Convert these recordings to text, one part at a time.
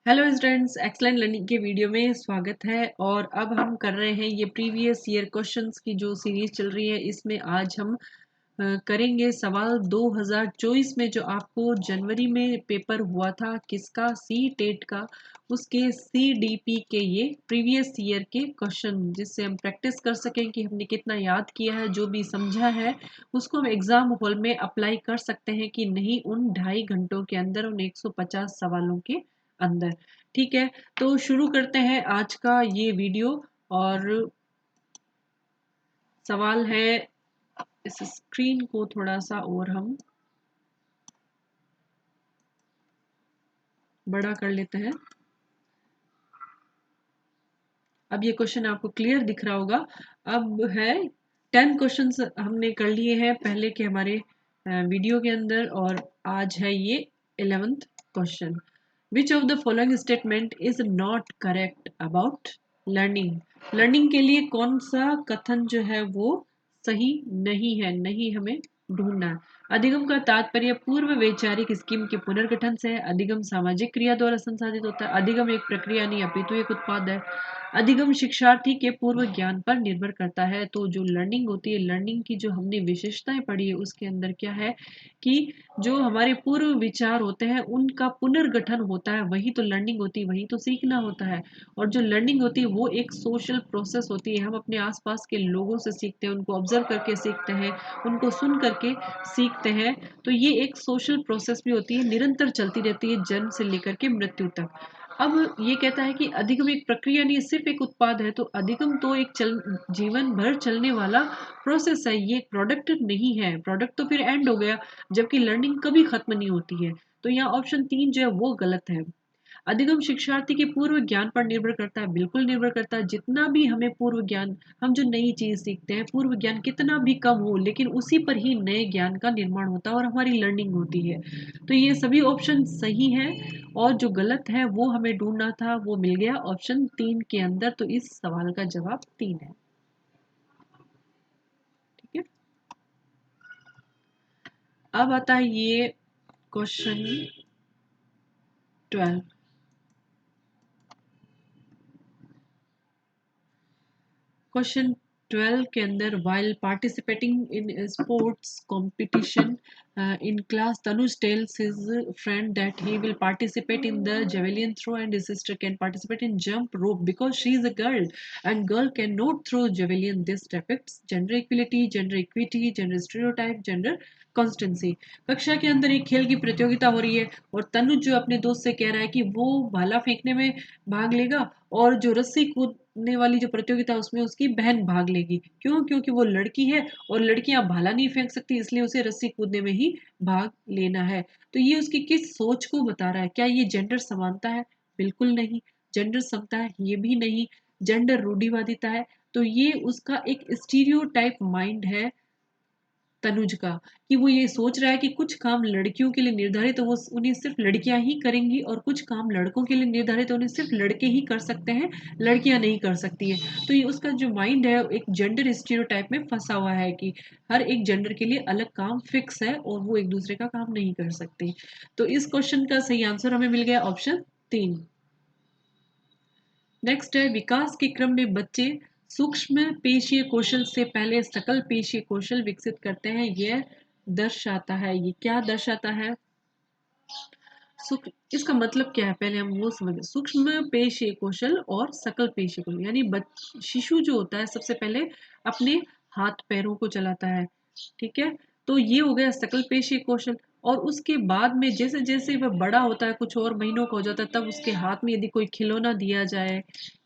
Hello students, excellent learning के video में स्वागत है। और अब हम कर रहे हैं ये प्रीवियस ईयर क्वेश्चंस की जो सीरीज चल रही है। इसमें आज हम करेंगे सवाल 2024 में जो आपको जनवरी में पेपर हुआ था, किसका, सी टेट का, उसके CDP के ये प्रीवियस ईयर के क्वेश्चन, जिससे हम प्रैक्टिस कर सकें कि हमने कितना याद किया है, जो भी समझा है उसको हम एग्जाम हॉल में अप्लाई कर सकते हैं कि नहीं, उन 2.5 घंटों के अंदर, उन 150 सवालों के अंदर। ठीक है, तो शुरू करते हैं आज का ये वीडियो। और सवाल है, इस स्क्रीन को थोड़ा सा और हम बड़ा कर लेते हैं। अब ये क्वेश्चन आपको क्लियर दिख रहा होगा। अब है 10 क्वेश्चंस हमने कर लिए हैं पहले के हमारे वीडियो के अंदर, और आज है ये 11th question. Which of the following statement is not correct about learning. Learning के लिए कौन सा कथन जो है वो सही नहीं है, नहीं हमें ढूंढना है। अधिगम का तात्पर्य पूर्व वैचारिक स्कीम के पुनर्गठन से है। अधिगम सामाजिक क्रिया द्वारा संसाधित होता है। अधिगम एक प्रक्रिया नहीं अपितु एक उत्पाद है। अधिगम शिक्षार्थी के पूर्व ज्ञान पर निर्भर करता है। तो जो लर्निंग होती है, लर्निंग की जो हमने विशेषताएं पढ़ी है, उसके अंदर क्या है कि जो हमारे पूर्व विचार होते हैं उनका पुनर्गठन होता है, वही तो लर्निंग होती है, वही तो सीखना होता है। और जो लर्निंग होती है वो एक सोशल प्रोसेस होती है। हम अपने आसपास के लोगों से सीखते हैं, उनको ऑब्जर्व करके सीखते हैं, उनको सुन करके सीखते हैं। तो ये एक सोशल प्रोसेस भी होती है, निरंतर चलती रहती है जन्म से लेकर के मृत्यु तक। अब ये कहता है कि अधिगम एक प्रक्रिया नहीं, सिर्फ एक उत्पाद है। तो अधिगम तो एक जीवन भर चलने वाला प्रोसेस है, ये एक प्रोडक्ट नहीं है। प्रोडक्ट तो फिर एंड हो गया, जबकि लर्निंग कभी खत्म नहीं होती है। तो यहाँ ऑप्शन 3 जो है वो गलत है। अधिगम शिक्षार्थी के पूर्व ज्ञान पर निर्भर करता है, बिल्कुल निर्भर करता है। जितना भी हमें पूर्व ज्ञान, हम जो नई चीज सीखते हैं, पूर्व ज्ञान कितना भी कम हो, लेकिन उसी पर ही नए ज्ञान का निर्माण होता है और हमारी लर्निंग होती है। तो ये सभी ऑप्शन सही है, और जो गलत है वो हमें ढूंढना था, वो मिल गया ऑप्शन 3 के अंदर। तो इस सवाल का जवाब 3 है। ठीक है, अब आता है ये क्वेश्चन 12। क्वेश्चन 12 के अंदर, while participating in sports competition in class, Tanuj tells his friend that he will participate in the javelin throw and his sister can participate in jump rope because she is a girl and girl cannot throw javelin. This depicts gender equality, gender equity, gender stereotype, gender constituency. कक्षा के अंदर एक खेल की प्रतियोगिता हो रही है, और तनुज जो अपने दोस्त से कह रहा है कि वो भाला फेंकने में भाग लेगा, और जो रस्सी कूदने वाली जो प्रतियोगिता है उसमें उसकी बहन भाग लेगी। क्यों? क्योंकि वो लड़की है और लड़कियां भाला नहीं फेंक सकती, इसलिए उसे रस्सी कूदने में ही भाग लेना है। तो ये उसकी किस सोच को बता रहा है? क्या ये जेंडर समानता है? बिल्कुल नहीं। जेंडर समता है? ये भी नहीं। जेंडर रूढ़िवादिता है? तो ये उसका एक स्टीरियोटाइप माइंड है तनुज का, कि वो ये सोच रहा है कि कुछ काम लड़कियों के लिए निर्धारित है, वो उन्हें सिर्फ लड़कियां ही करेंगी, और कुछ काम लड़कों के लिए निर्धारित है, उन्हें सिर्फ लड़के ही कर सकते हैं, लड़कियां नहीं कर सकती हैं। तो ये उसका जो माइंड है एक जेंडर स्टीरियोटाइप में फंसा हुआ है कि हर एक जेंडर के लिए अलग काम फिक्स है और वो एक दूसरे का काम नहीं कर सकते। तो इस क्वेश्चन का सही आंसर हमें मिल गया ऑप्शन 3। नेक्स्ट है, विकास के क्रम में बच्चे सूक्ष्म पेशीय कौशल से पहले सकल पेशीय कौशल विकसित करते हैं। यह दर्शाता है, ये क्या दर्शाता है? इसका मतलब क्या है, पहले हम वो समझें। सूक्ष्म पेशीय कौशल और सकल पेशीय कौशल, यानी शिशु जो होता है सबसे पहले अपने हाथ पैरों को चलाता है। ठीक है, तो ये हो गया सकल पेशीय कौशल। और उसके बाद में जैसे जैसे वह बड़ा होता है, कुछ और महीनों का हो जाता है, तब उसके हाथ में यदि कोई खिलौना दिया जाए,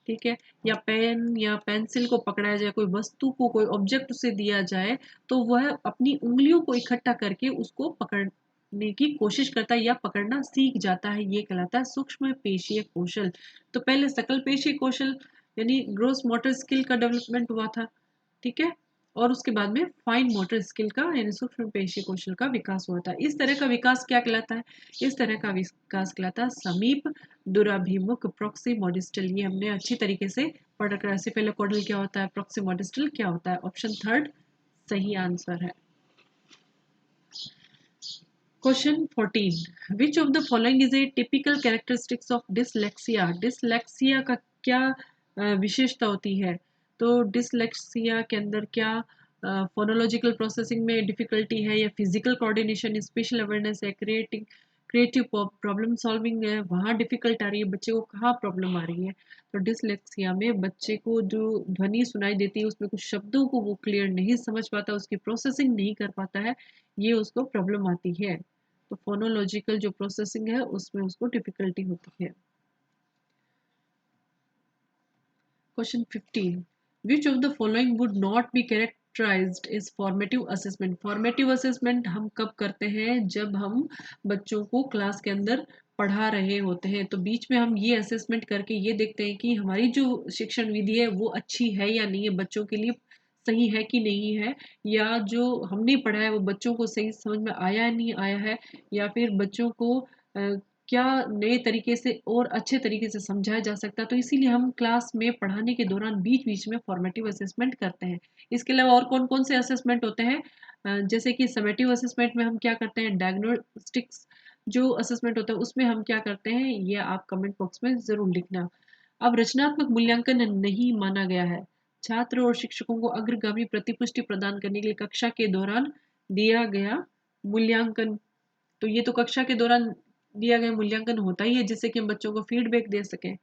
ठीक है, या पेन या पेंसिल को पकड़ाया जाए, कोई वस्तु को, कोई ऑब्जेक्ट उसे दिया जाए, तो वह अपनी उंगलियों को इकट्ठा करके उसको पकड़ने की कोशिश करता है या पकड़ना सीख जाता है। ये कहलाता है सूक्ष्म पेशीय कौशल। तो पहले सकल पेशीय कौशल यानी ग्रोस मोटर स्किल का डेवलपमेंट हुआ था। ठीक है, और उसके बाद में फाइन मोटर स्किल का यानी सूक्ष्म पेशीय कौशल का विकास हुआ था। इस तरह का विकास क्या कहलाता है? इस तरह का विकास कहलाता है समीप दुराभिमुख प्रोक्सीमोडिस्टल। ये हमने अच्छी तरीके से पढ़ रखा है। सेफेलोकॉर्डल क्या होता है, प्रोक्सीमोडिस्टल क्या होता है? ऑप्शन 3 सही आंसर है। Question 14, which of the following is a typical characteristics of dyslexia. Dyslexia का क्या विशेषता होती है? तो डिसलेक्सिया के अंदर क्या फोनोलॉजिकल प्रोसेसिंग में डिफिकल्टी है, या फिजिकल कोऑर्डिनेशन, स्पेशल अवेयरनेस है, क्रिएटिव प्रॉब्लम सॉल्विंग है, वहाँ डिफिकल्ट आ रही है, बच्चे को कहाँ प्रॉब्लम आ रही है? तो डिसलेक्सिया में बच्चे को जो ध्वनि सुनाई देती है उसमें कुछ शब्दों को वो क्लियर नहीं समझ पाता, उसकी प्रोसेसिंग नहीं कर पाता है, ये उसको प्रॉब्लम आती है। तो फोनोलॉजिकल जो प्रोसेसिंग है उसमें उसको डिफिकल्टी होती है। Question 15, which of the following would not be characterized is formative assessment. Formative assessment हम कब करते हैं? जब हम बच्चों को क्लास के अंदर पढ़ा रहे होते हैं, तो बीच में हम ये असेसमेंट करके ये देखते हैं कि हमारी जो शिक्षण विधि है वो अच्छी है या नहीं है, बच्चों के लिए सही है कि नहीं है, या जो हमने पढ़ा है वो बच्चों को सही समझ में आया नहीं आया है, या फिर बच्चों को क्या नए तरीके से और अच्छे तरीके से समझाया जा सकता है। तो इसीलिए हम क्लास में पढ़ाने के दौरान बीच बीच में फॉर्मेटिव असेसमेंट करते हैं। इसके अलावा और कौन कौन से असेसमेंट होते हैं? जैसे कि समेटिव असेसमेंट में हम क्या करते हैं, डायग्नोस्टिक्स जो असेसमेंट होता है उसमें हम क्या करते हैं, ये आप कमेंट बॉक्स में ज़रूर लिखना। अब रचनात्मक मूल्यांकन नहीं माना गया है। छात्र और शिक्षकों को अग्रगामी प्रतिपुष्टि प्रदान करने के लिए कक्षा के दौरान दिया गया मूल्यांकन, तो ये तो कक्षा के दौरान दिया गया मूल्यांकन होता ही है, जिससे कि हम बच्चों को फीडबैक दे सकें।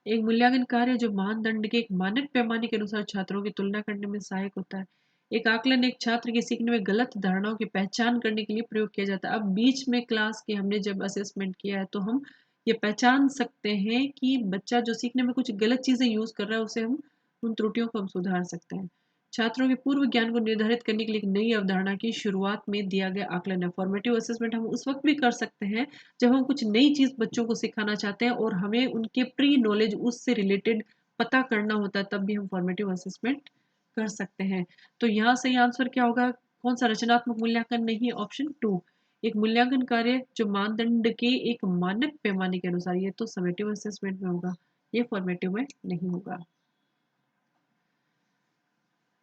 एक मूल्यांकन कार्य जो मानदंड के एक मानक पैमाने के अनुसार छात्रों की तुलना करने में सहायक होता है। एक आकलन एक छात्र के सीखने में गलत धारणाओं की पहचान करने के लिए प्रयोग किया जाता है। अब बीच में क्लास के हमने जब असेसमेंट किया है तो हम ये पहचान सकते हैं कि बच्चा जो सीखने में कुछ गलत चीज़ें यूज़ कर रहा है, उसे हम उन त्रुटियों को हम सुधार सकते हैं। छात्रों के पूर्व ज्ञान को निर्धारित करने के लिए एक नई अवधारणा की शुरुआत में दिया गया आकलन है। फॉर्मेटिव असेसमेंट हम उस वक्त भी कर सकते हैं जब हम कुछ नई चीज़ बच्चों को सिखाना चाहते हैं और हमें उनके प्री नॉलेज उससे रिलेटेड पता करना होता है, तब भी हम फॉर्मेटिव असेसमेंट कर सकते हैं। तो यहाँ सही आंसर क्या होगा? कौन सा? रचनात्मक मूल्यांकन नहीं, ऑप्शन 2। एक मूल्यांकन कार्य जो मानदंड के एक मानक पैमाने के अनुसार, ये तो समेटिव असेसमेंट में होगा, ये फॉर्मेटिव में नहीं होगा।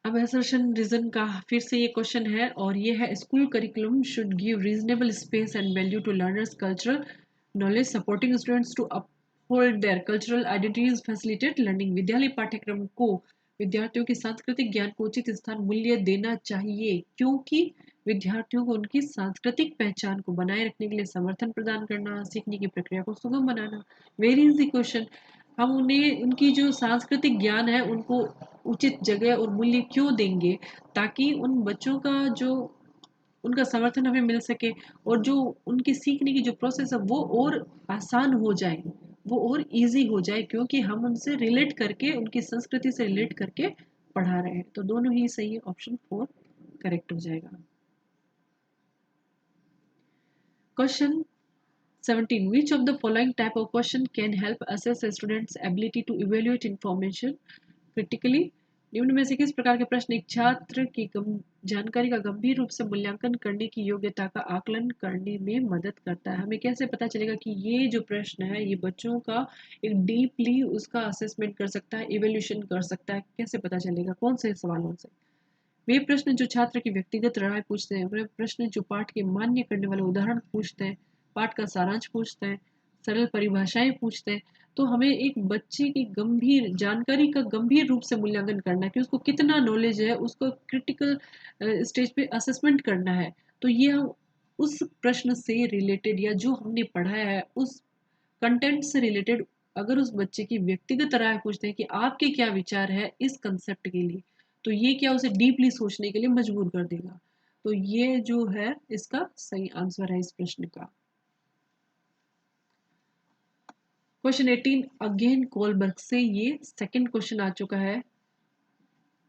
अब असर्शन रीजन का फिर से ये क्वेश्चन है और ये है, school curriculum should give reasonable space and value to learners cultural knowledge, supporting students to uphold their cultural identities, facilitate learning. विद्यालय पाठ्यक्रम को विद्यार्थियों के सांस्कृतिक ज्ञान को उचित स्थान मूल्य देना चाहिए, क्योंकि विद्यार्थियों को उनकी सांस्कृतिक पहचान को बनाए रखने के लिए समर्थन प्रदान करना, सीखने की प्रक्रिया को सुगम बनाना। Very easy question. हम उन्हें उनकी जो सांस्कृतिक ज्ञान है उनको उचित जगह और मूल्य क्यों देंगे? ताकि उन बच्चों का जो उनका समर्थन हमें मिल सके और जो उनकी सीखने की जो प्रोसेस है वो और आसान हो जाए, वो और इजी हो जाए, क्योंकि हम उनसे रिलेट करके, उनकी संस्कृति से रिलेट करके पढ़ा रहे हैं। तो दोनों ही सही है, ऑप्शन 4 करेक्ट हो जाएगा। Question 17, which of the following type of question can help assess a student's ability to evaluate information critically? निम्न में से किस प्रकार के प्रश्न एक छात्र की जानकारी का गंभीर रूप से मूल्यांकन करने की योग्यता का आकलन करने में मदद करता है? हमें कैसे पता चलेगा कि ये जो प्रश्न है ये बच्चों का एक डीपली उसका असेसमेंट कर सकता है, इवेल्यूशन कर सकता है? कैसे पता चलेगा? कौन से सवालों से? वे प्रश्न जो छात्र की व्यक्तिगत राय पूछते हैं, वे प्रश्न जो पाठ के मान्य करने वाले उदाहरण पूछते हैं, पाठ का सारांश पूछते हैं, सरल परिभाषाएं पूछते हैं। तो हमें एक बच्चे की गंभीर जानकारी का गंभीर रूप से मूल्यांकन करना है कि उसको कितना नॉलेज है, उसको क्रिटिकल स्टेज पे असेसमेंट करना है। तो ये हम उस प्रश्न से रिलेटेड या जो हमने पढ़ाया है उस कंटेंट से रिलेटेड अगर उस बच्चे की व्यक्तिगत राय पूछते हैं कि आपके क्या विचार है इस कंसेप्ट के लिए, तो ये क्या उसे डीपली सोचने के लिए मजबूर कर देगा। तो ये जो है इसका सही आंसर है इस प्रश्न का। क्वेश्चन 18 अगेन कोलबर्ग से ये सेकंड क्वेश्चन आ चुका है।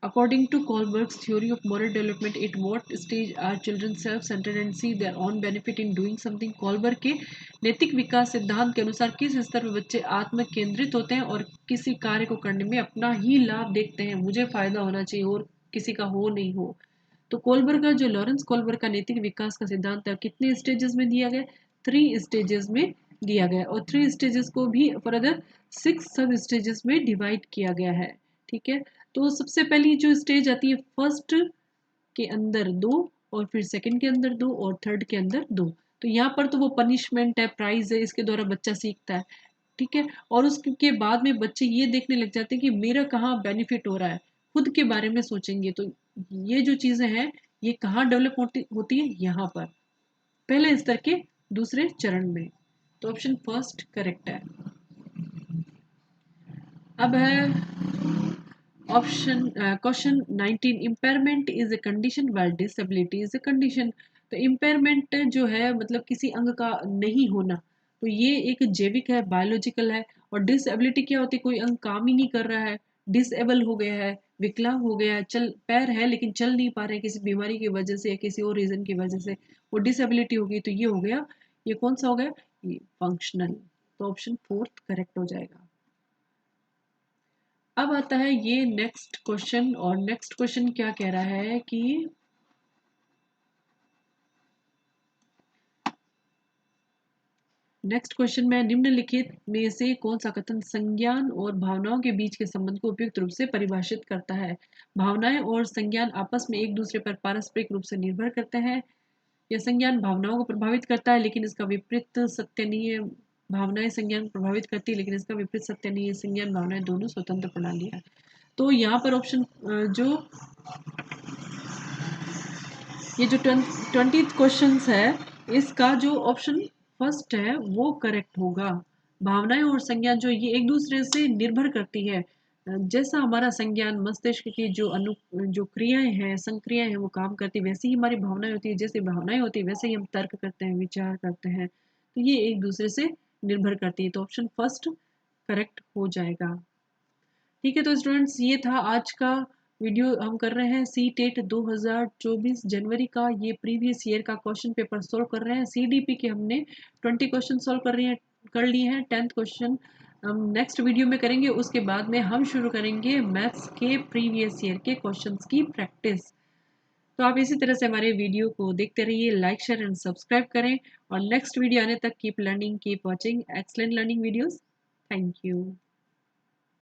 According to Kohlberg's theory of moral development, at what stage are children self-centered and see their own benefit in doing something? Kohlberg के नैतिक विकास सिद्धांत के अनुसार किस स्तर पर बच्चे आत्म केंद्रित होते हैं और किसी कार्य को करने में अपना ही लाभ देखते हैं, मुझे फायदा होना चाहिए और किसी का हो नहीं हो? तो कोलबर्ग का जो लॉरेंस कोलबर्ग का नैतिक विकास का सिद्धांत है कितने स्टेजेस में दिया गया? 3 स्टेजेस में दिया गया और 3 स्टेजेस को भी फर्दर 6 सब स्टेजेस में डिवाइड किया गया है। ठीक है, तो सबसे पहली जो स्टेज आती है फर्स्ट के अंदर 2 और फिर सेकंड के अंदर 2 और थर्ड के अंदर 2। तो यहाँ पर तो वो पनिशमेंट है, प्राइज है, इसके द्वारा बच्चा सीखता है, ठीक है। और उसके बाद में बच्चे ये देखने लग जाते हैं कि मेरा कहाँ बेनिफिट हो रहा है, खुद के बारे में सोचेंगे। तो ये जो चीज़ें हैं ये कहाँ डेवलप होती है, यहाँ पर पहले स्तर के दूसरे चरण में। तो ऑप्शन फर्स्ट करेक्ट है। अब है option question 19, impairment is a condition while disability is a condition. तो इम्पेयरमेंट जो है मतलब किसी अंग का नहीं होना, तो ये एक जैविक है, बायोलॉजिकल है। और डिसेबिलिटी क्या होती है, कोई अंग काम ही नहीं कर रहा है, डिसेबल हो गया है, विकलांग हो गया है, चल पैर है लेकिन चल नहीं पा रहे किसी बीमारी की वजह से या किसी और रीजन की वजह से, वो डिसेबिलिटी होगी। तो ये हो गया, ये कौन सा हो गया, ये फंक्शनल। तो ऑप्शन फोर्थ करेक्ट हो जाएगा। अब आता है ये नेक्स्ट क्वेश्चन, और नेक्स्ट क्वेश्चन क्या कह रहा है कि नेक्स्ट क्वेश्चन में निम्नलिखित में से कौन सा कथन संज्ञान और भावनाओं के बीच के संबंध को उपयुक्त रूप से परिभाषित करता है। भावनाएं और संज्ञान आपस में एक दूसरे पर पारस्परिक रूप से निर्भर करते हैं। यह संज्ञान भावनाओं को प्रभावित करता है लेकिन इसका विपरीत सत्य नहीं है। भावनाएं संज्ञान को प्रभावित करती है लेकिन इसका विपरीत सत्य नहीं है। संज्ञान भावनाएं दोनों स्वतंत्र प्रणालियां। तो यहाँ पर ऑप्शन जो ये जो 20th क्वेश्चन है, इसका जो ऑप्शन फर्स्ट है वो करेक्ट होगा। भावनाएं और संज्ञान जो ये एक दूसरे से निर्भर करती है। जैसा हमारा संज्ञान मस्तिष्क की जो क्रियाएं हैं, संक्रियाएं हैं वो काम करती है, वैसे ही हमारी भावनाएं होती है। जैसे भावनाएं होती है वैसे ही हम तर्क करते हैं, विचार करते हैं। तो ये एक दूसरे से निर्भर करती है। तो ऑप्शन फर्स्ट करेक्ट हो जाएगा। ठीक है, तो स्टूडेंट्स ये था आज का वीडियो। हम कर रहे हैं सी टेट 2024 जनवरी का ये प्रीवियस ईयर का क्वेश्चन पेपर सोल्व कर रहे हैं। सीडीपी के हमने 20 क्वेश्चन सोल्व कर लिए हैं। 10th क्वेश्चन हम नेक्स्ट वीडियो में करेंगे। उसके बाद में हम शुरू करेंगे मैथ्स के प्रीवियस ईयर के क्वेश्चंस की प्रैक्टिस। तो आप इसी तरह से हमारे वीडियो को देखते रहिए, लाइक शेयर एंड सब्सक्राइब करें। और नेक्स्ट वीडियो आने तक keep learning, keep watching excellent learning videos. Thank you.